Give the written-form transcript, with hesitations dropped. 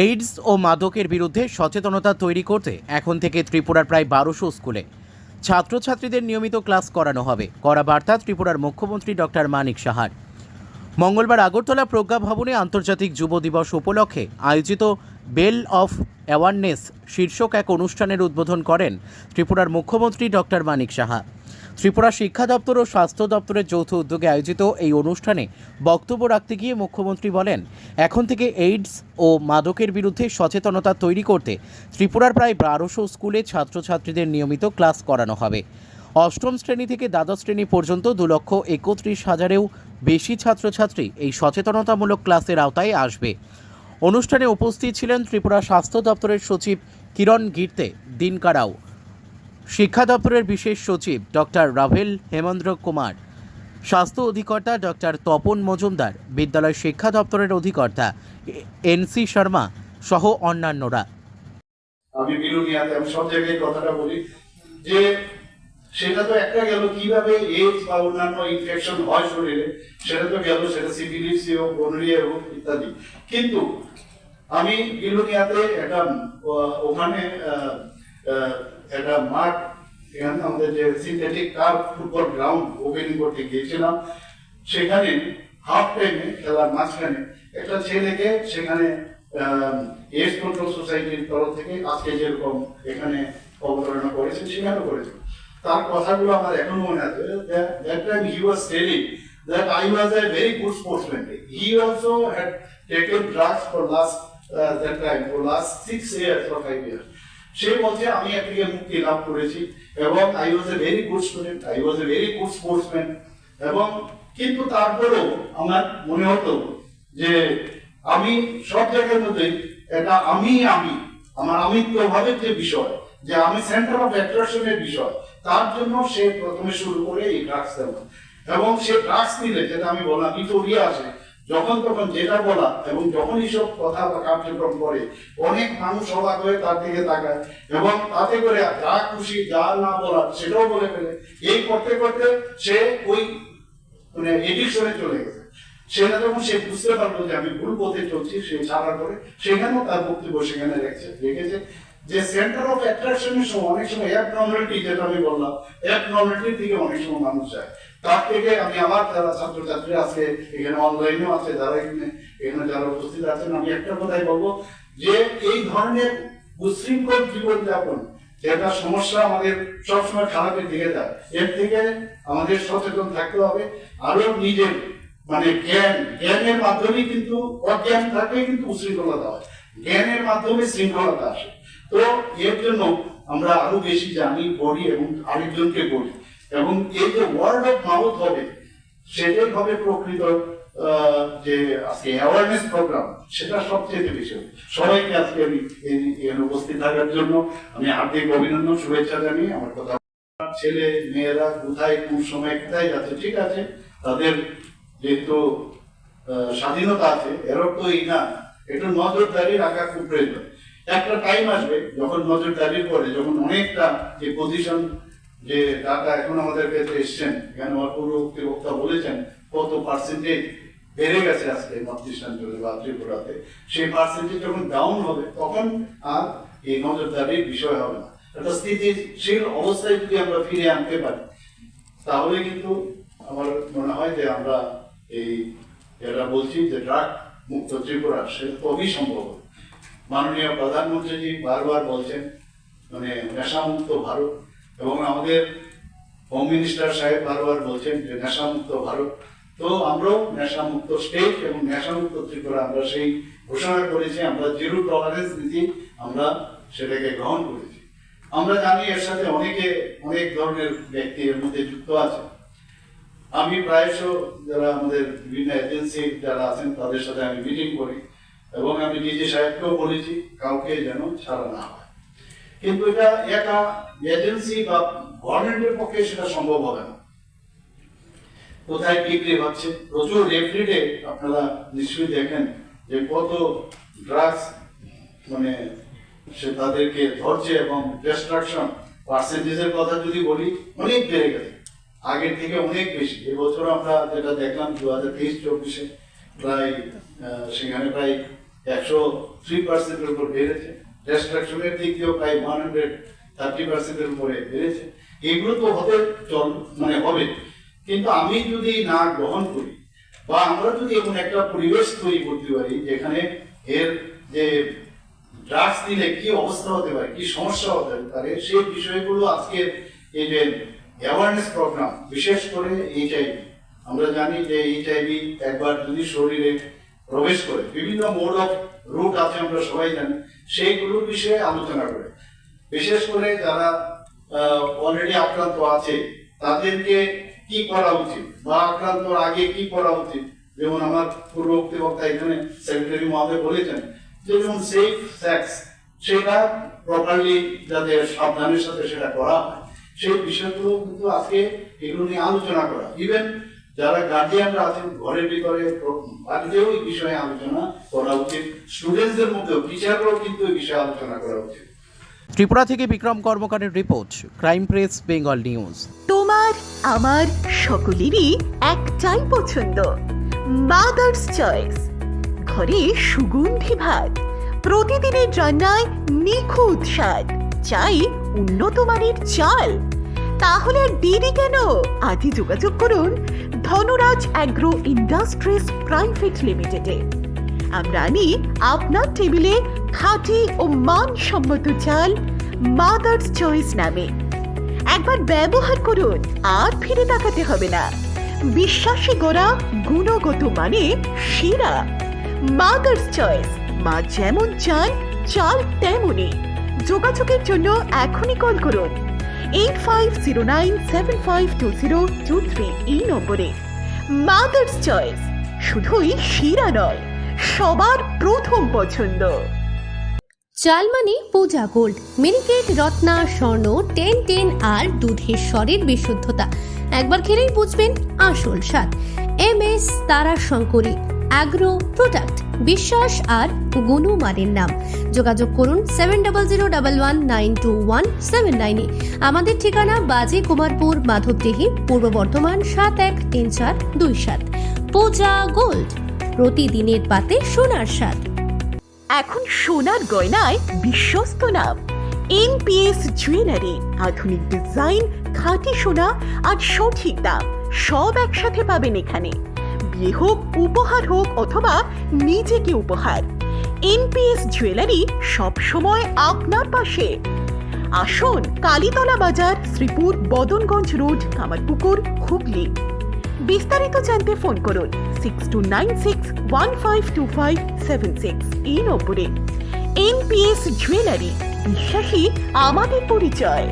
AIDS ও মাদকের বিরুদ্ধে সচেতনতা তৈরি করতে এখন থেকে ত্রিপুরার প্রায় ১২০০ স্কুলে ছাত্রছাত্রীদের নিয়মিত ক্লাস করানো হবে। কড়া বার্তা ত্রিপুরার মুখ্যমন্ত্রী ডক্টর মানিক সাহার। মঙ্গলবার আগরতলা প্রজ্ঞা ভবনে আন্তর্জাতিক যুব দিবস উপলক্ষে আয়োজিত বেল অফ অ্যাওয়ারনেস শীর্ষক এক অনুষ্ঠানের উদ্বোধন করেন ত্রিপুরার মুখ্যমন্ত্রী ডক্টর মানিক সাহা। ত্রিপুরা শিক্ষা দপ্তর ও স্বাস্থ্য দপ্তরের যৌথ উদ্যোগে আয়োজিত এই অনুষ্ঠানে বক্তব্য রাখতে গিয়ে মুখ্যমন্ত্রী বলেন, এখন থেকে এইডস ও মাদকের বিরুদ্ধে সচেতনতা তৈরি করতে ত্রিপুরার প্রায় ১২০০ স্কুলে ছাত্রছাত্রীদের নিয়মিত ক্লাস করানো হবে। অষ্টম শ্রেণী থেকে দ্বাদশ শ্রেণী পর্যন্ত ২,৩১,০০০-এরও বেশি ছাত্রছাত্রী এই সচেতনতামূলক ক্লাসের আওতায় আসবে। অনুষ্ঠানে উপস্থিত ছিলেন ত্রিপুরা স্বাস্থ্য দপ্তরের সচিব কিরণ গির্তে দিনকারাও, শিক্ষা দপ্তরের বিশেষ সচিব ডক্টর রাভেল হেমেন্দ্র কুমার, স্বাস্থ্য অধিকর্তা ডক্টর তপন মজুমদার, বিদ্যালয় শিক্ষা দপ্তরের অধিকর্তা এনসি শর্মা সহ অন্যান্যরা। আমি বিরোধিয়াতে আমি সব জায়গায় কথাটা বলি যে সেটা তো একটা গেল কিভাবে এইডস বা অন্যান্য ইনফেকশন হয় শরীরে, সেটা তো গেল, সেটা সিফিলিস এবং গনোরিয়া এবং ইত্যাদি। কিন্তু আমি বিরোধিয়াতে একটা ওখানে একটা মাঠ, এখানে আমাদের যে synthetic turf football ground opening করতে গিয়েছিলাম। সেখানে হাফ টাইমে খেলার মাঝখানে একটা ছেলেকে সেখানে এইডস কন্ট্রোল সোসাইটির তরফ থেকে আজকে যেরকম এখানে অবতারণা করেছে সেখানেও করেছে। তার কথাগুলো আমার এখনো মনে আছে। That time he was telling that I was a very good sportsman. He also had taken drugs for last 6 years or 5 years. সে বলছে আমি এর থেকে মুক্তি লাভ করেছি এবং I was a very good student, I was a very good sportsman। এবং কিন্তু তারপরেও আমার মনে হতো যে আমি সব জায়গার মধ্যে এটা আমার আমিত্ব ভাবের যে বিষয়, যে আমি সেন্টার অফ অ্যাট্রাকশনের বিষয়, তার জন্য সে প্রথমে শুরু করে এই ড্রাগস দেওয়া। এবং সে ড্রাগস নিলে, যেটা আমি বললাম, ইথোরিয়া আসে যখন তখন যেটা বলা, এবং যখন এইসব কথা বা কার্যক্রম করে অনেক মানুষ অবাক হয়ে তার দিকে তাকায় এবং তাতে করে যা খুশি যা না বলার সেটাও বলে ফেলে। এই করতে করতে সে ওই মানে এডিকশনে চলে গেছে। সেটা যখন সে বুঝতে পারলো যে আমি ভুল পথে চলছি, সে ছাড়ার পরে সেখানেও তার বক্তব্য সেখানে রেখেছে যে সেন্টার অফ অ্যাট্রাকশনের সময় অনেক সময় অ্যাবনর্মালিটি, যেটা আমি বললাম, অ্যাবনর্মালিটির দিকে অনেক সময় মানুষ যায়। তার থেকে আমি আমার যারা ছাত্রছাত্রী আছে এখানে, অনলাইনেও আছে, যারা এখানে যারা উপস্থিত আছেন, আমি একটা কথাই বলবো যে এই ধরনের উচ্ছৃঙ্খল জীবনযাপন যেটা সমস্যা আমাদের সবসময় খারাপের দিকে যায়, এর থেকে আমাদের সচেতন থাকতে হবে। আরো নিজের মানে জ্ঞানের মাধ্যমে, কিন্তু অজ্ঞান থাকলে কিন্তু উশৃঙ্খলতা হয়, জ্ঞানের মাধ্যমে শৃঙ্খলতা আসে। তো এর জন্য আমরা আরো বেশি জানি, পড়ি এবং আরেকজনকে বলি, এবং এই যে ওয়ার্ড অফ মাউথ হবে, সেটাই হবে প্রকৃত যে আজকে অ্যাওয়ারনেস প্রোগ্রাম, সেটা সবচেয়ে বেশি হবে। সবাইকে আজকে আমি উপস্থিত থাকার জন্য আমি হার্দিক অভিনন্দন, শুভেচ্ছা জানিয়ে আমার কথা। ছেলে মেয়েরা কোথায় কোন সময় কোথায় যাচ্ছে, ঠিক আছে, তাদের যেহেতু স্বাধীনতা আছে, এর অর্থ এই না, একটু নজরদারি রাখা খুব প্রয়োজন। একটা টাইম আসবে যখন নজরদারির পরে, যখন অনেকটা যে পজিশন, যে ডাটা এখন আমাদের কাছে এসছেন, এখানে আমার পূর্ববর্তী বক্তা বলেছেন কত পার্সেন্টেজ বেড়ে গেছে আজকে নর্থ ইস্টার্ন বা ত্রিপুরাতে, সেই পার্সেন্টেজ যখন ডাউন হবে তখন আর এই নজরদারির বিষয় হবে না। একটা স্থিতিশীল অবস্থায় যদি আমরা ফিরে আনতে পারি, তাহলে কিন্তু আমার মনে হয় যে আমরা এই যেটা বলছি যে ড্রাগ মুক্ত ত্রিপুরা, সেটা খুবই সম্ভব। মাননীয় প্রধানমন্ত্রীজি বারবার বলছেন মানে নেশামুক্ত ভারত, এবং আমাদের হোম মিনিস্টার সাহেব বারবার বলছেন যে নেশামুক্ত ভারত। তো আমরাও নেশামুক্ত স্টেট এবং নেশামুক্ত ত্রিপুরা আমরা সেই ঘোষণা করেছি। আমরা জিরো টলারেন্স নীতি আমরা সেটাকে গ্রহণ করেছি। আমরা জানি এর সাথে অনেক ধরনের ব্যক্তি এর মধ্যে যুক্ত আছে। আমি প্রায়শ যারা আমাদের বিভিন্ন এজেন্সি যারা আছেন তাদের সাথে আমি মিটিং করি, এবং আমি ডিজি সাহেবকেও বলেছি কাউকে যেন ছাড়া না হয়। কিন্তু এটা একা এজেন্সি বা গভর্নমেন্টের পক্ষে সেটা সম্ভব হবে না। কোথায় বিক্রি হচ্ছে প্রচুর, এভরিডে আপনারা নিশ্চয়ই দেখেন যে কত ড্রাগস মানে সে তাদেরকে ধরছে, এবং ডিস্ট্রাকশন পার্সেন্টেজের কথা যদি বলি অনেক বেড়ে গেছে, আগের থেকে অনেক বেশি। এবছর আমরা যেটা দেখলাম 2023-24 প্রায় সেখানে প্রায় 103%-এর উপর বেড়েছে, ডিস্ট্রাকশনের দিক দিয়েও প্রায় 130%-এর উপরে বেড়েছে। এগুলো তো হবে হবে, কিন্তু আমি যদি না গ্রহণ করি বা আমরা যদি এমন একটা পরিবেশ তৈরি করতে পারি যেখানে এর যে ড্রাগস দিলে কি অবস্থা হতে পারে, কি সমস্যা হতে পারে, সেই বিষয়গুলো আজকে এই যে অ্যাওয়ারনেস প্রোগ্রাম, বিশেষ করে এইচআইভি, আমরা জানি যে এইচআইভি একবার যদি শরীরে প্রবেশ করে বিভিন্ন মোড অফ রুট আছে, আমরা সবাই জানি, সেইগুলোর বিষয়ে আলোচনা করে, বিশেষ করে যারা অলরেডি আক্রান্ত আছে তাদেরকে কি করা উচিত বা আক্রান্তর আগে কি করা উচিত। যেমন আমার পূর্ববর্তী বক্তা এখানে সেক্রেটারি মহোদয় বলেছেন যে যেমন সেফ সেক্স, সেটা প্রপারলি যাতে সাবধানের সাথে সেটা করা হয়, সেই বিষয়গুলো কিন্তু আজকে এগুলো নিয়ে আলোচনা করা। ইভেন যারা গার্জিয়ানরা আছেন ঘরের ভিতরে বাড়িতেও এই বিষয়ে আলোচনা করা উচিত, স্টুডেন্টসদের মধ্যেও টিচাররাও কিন্তু এই বিষয়ে আলোচনা করা উচিত। ত্রিপুরা থেকে বিক্রম কর্মকারের report, crime press, Bengal news. তোমার আমার সকলেরই একটাই পছন্দ, মাদার্স চয়েস। ঘরে সুগন্ধি ভাত, প্রতিদিনের রান্নায় নিখুঁত স্বাদ, চাই উন্নত মানের চাল। তাহলে আর দেরি কেন? আজই যোগাযোগ করুন ধনরাজ অ্যাগ্রো ইন্ডাস্ট্রিজ প্রাইভেট লিমিটেডে। আমরা আনি আপনার টেবিলে খাঁটি ও মানসম্মত চাল মাদার্স চয়েস নামে। একবার ব্যবহার করুন, আর ফিরে তাকাতে হবে না। বিশ্বাসী গোড়া, গুণগত মানে সেরা। মাদার্স চয়েস, মা যেমন চান চাল তেমনই। যোগাযোগের জন্য এখনই কল করুন 8509752023 এই নম্বরে। মাদার্স চয়েস শুধুই সেরা নয়, সবার প্রথম পছন্দ। চালমানি পূজা গোল্ড, মিনিকেট, রত্না, স্বর্ণ 10-10 আর দুধের স্বরের বিশুদ্ধতা একবার খেলেই বুঝবেন আসল স্বাদ। MS তারা শঙ্করী অ্যাগ্রো প্রোডাক্ট, বিশ্বাস আর গুণমানের নাম। যোগাযোগ করুন 7001192179 আমাদের ঠিকানা বাজে কুমারপুর, মাধবদেহি, পূর্ব বর্ধমান 713427। পূজা গোল্ড, প্রতিদিনের পাতে সোনার স্বাদ। এখন সোনার গয়নায় বিশ্বস্ত নাম NPS জুয়েলারি। আধুনিক ডিজাইন, খাঁটি সোনা আর সঠিক দাম সব একসাথে পাবেন এখানে। বিয়ে হোক, উপহার হোক অথবা নিজেকে উপহার, NPS জুয়েলারি সব সময় আপনার পাশে। আসুন কালীতলা বাজার, শ্রীপুর, বদনগঞ্জ রোড, কামারপুকুর, হুগলি। বিস্তারিত জানতে ফোন করুন 6296152576 এই নম্বরে। NPS জুয়েলারি, বিশ্বাসী আমাদের পরিচয়।